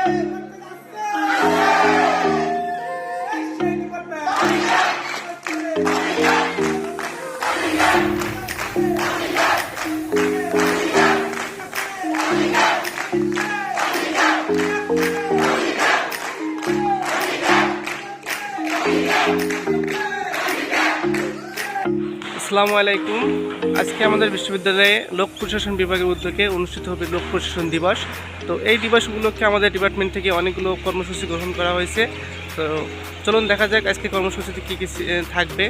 আসসালামু আলাইকুম। আজকে আমাদের বিশ্ববিদ্যালয়ে লোক প্রশাসন বিভাগের উদ্যোগে অনুষ্ঠিত হবে লোক প্রশাসন দিবস। তো এই দিবস উপলক্ষে আমাদের ডিপার্টমেন্ট থেকে অনেকগুলো কর্মসূচি গ্রহণ করা হয়েছে। তো চলুন দেখা যাক আজকে কর্মসূচিতে কী কী থাকবে।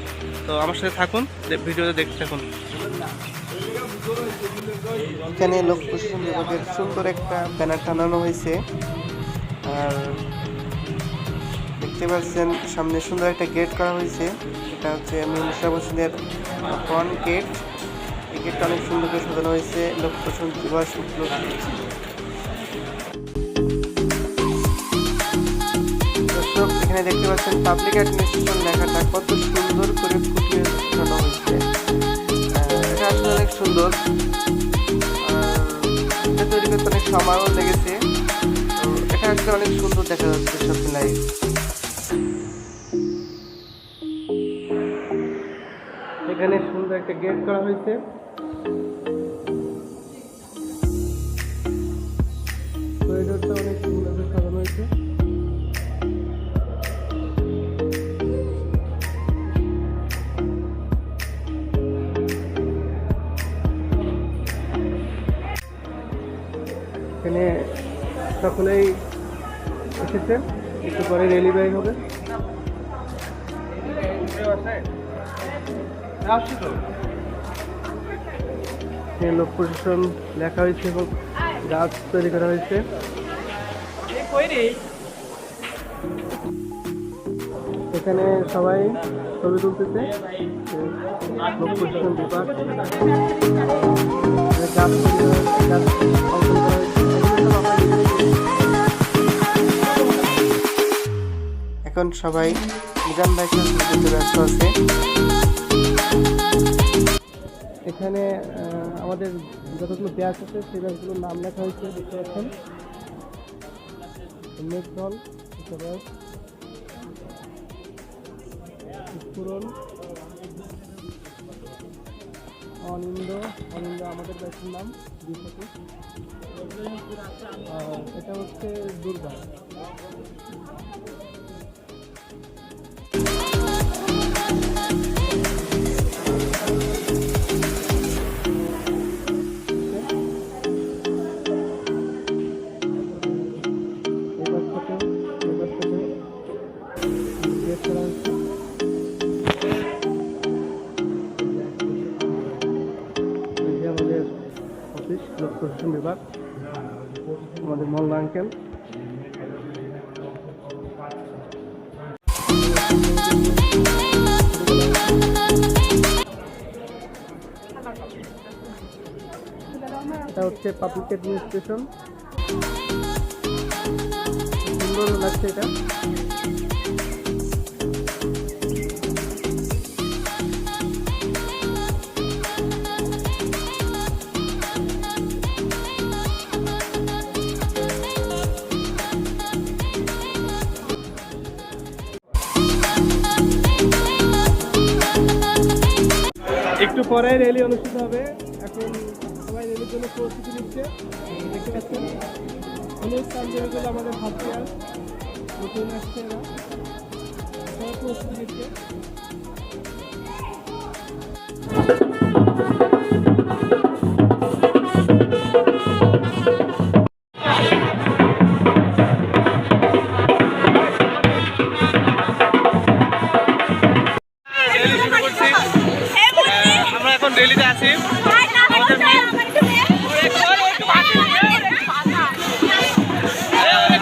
তো আমার সাথে থাকুন, ভিডিওতে দেখতে থাকুন। এখানে লোক প্রশাসন বিভাগের সুন্দর একটা ব্যানার টানানো হয়েছে, আর দেখতে পাচ্ছেন সামনে সুন্দর একটা গেট করা হয়েছে। এটা হচ্ছে মুশারফ হোসেনের ফ্রন্ট গেট। এই গেটটা অনেক সুন্দর করে সাজানো হয়েছে লোক প্রশাসন দিবস উপলক্ষে। দর্শক, এখানে দেখতে পাচ্ছেন পাবলিক অ্যাডমিনিস্ট্রেশন লেখাটা কত সুন্দর করে ফুটিয়ে সাজানো হয়েছে। এটা আসলে অনেক সুন্দর, এটা তৈরি করতে অনেক সময়ও লেগেছে। তো এটা আসলে অনেক সুন্দর দেখা যাচ্ছে সব মিলাই। এখানে সুন্দর একটা গেট করা হয়েছে। করিডোরটা অনেক সুন্দর সাজানো হয়েছে। এখানে সকলেই এসেছে, একটু পরে রেলি বের হবে। লোক প্রশাসন লেখা হয়েছে এবং গাছ তৈরি করা হয়েছে। এখানে সবাই ছবি তুলতেছে। লোক প্রশাসন বিভাগ এখন সবাই নিজাম ভাইকে ব্যস্ত আছে। এখানে আমাদের যতগুলো ব্যাচ আছে সেই ব্যাচগুলোর নাম লেখা হয়েছে, দেখতে পাচ্ছেন। মেঘদল, পুরন, অনিন্দ আমাদের ব্যাচের নাম দ্বিশতি। এটা হচ্ছে দুর্গা। আমাদের অফিস লোক প্রশাসন বিভাগ, আমাদের মোল্লা আঙ্কেল। এটা হচ্ছে পাবলিক অ্যাডমিনিস্ট্রেশন। সুন্দর লাগছে এটা। একটু পরে র্যালি অনুষ্ঠিত হবে। এখন সবাই র্যালির জন্য প্রস্তুতি নিচ্ছে, দেখতে পাচ্ছেন। অনুষ্ঠান যেগুলো আমাদের ভাবছিয়ার নতুন আসছে, এরা সবাই প্রস্তুতি নিচ্ছে। আমরা এখন রেলিতে আছি,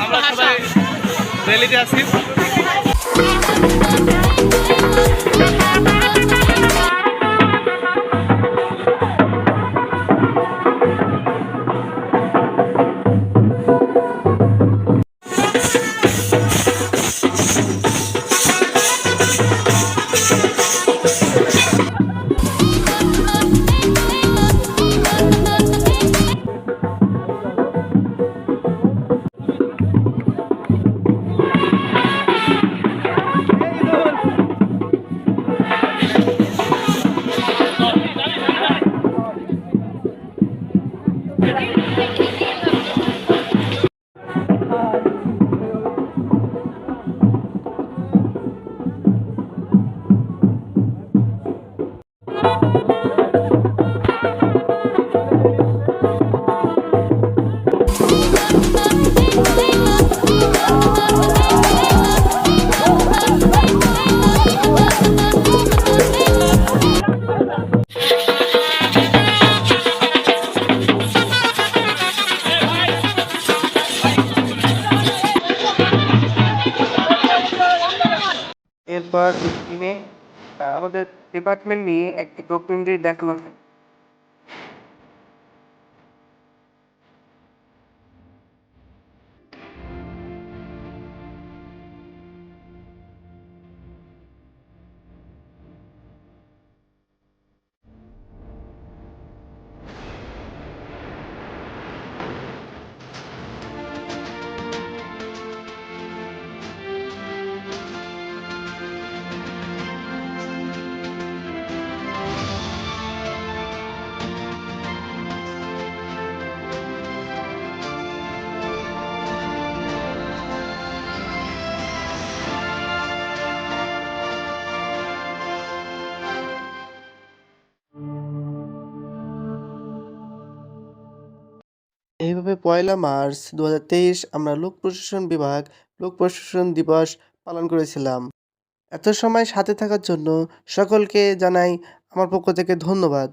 আমরা সবাই রেলিতে আছি। এরপর স্ক্রিনে আমাদের ডিপার্টমেন্ট নিয়ে একটি ডকুমেন্টারি দেখানো হয়। এইভাবে ১লা মার্চ ২০২৩ আমরা লোক প্রশাসন বিভাগ লোক প্রশাসন দিবস পালন করেছিলাম। এত সময় সাথে থাকার জন্য সকলকে জানাই আমার পক্ষ থেকে ধন্যবাদ।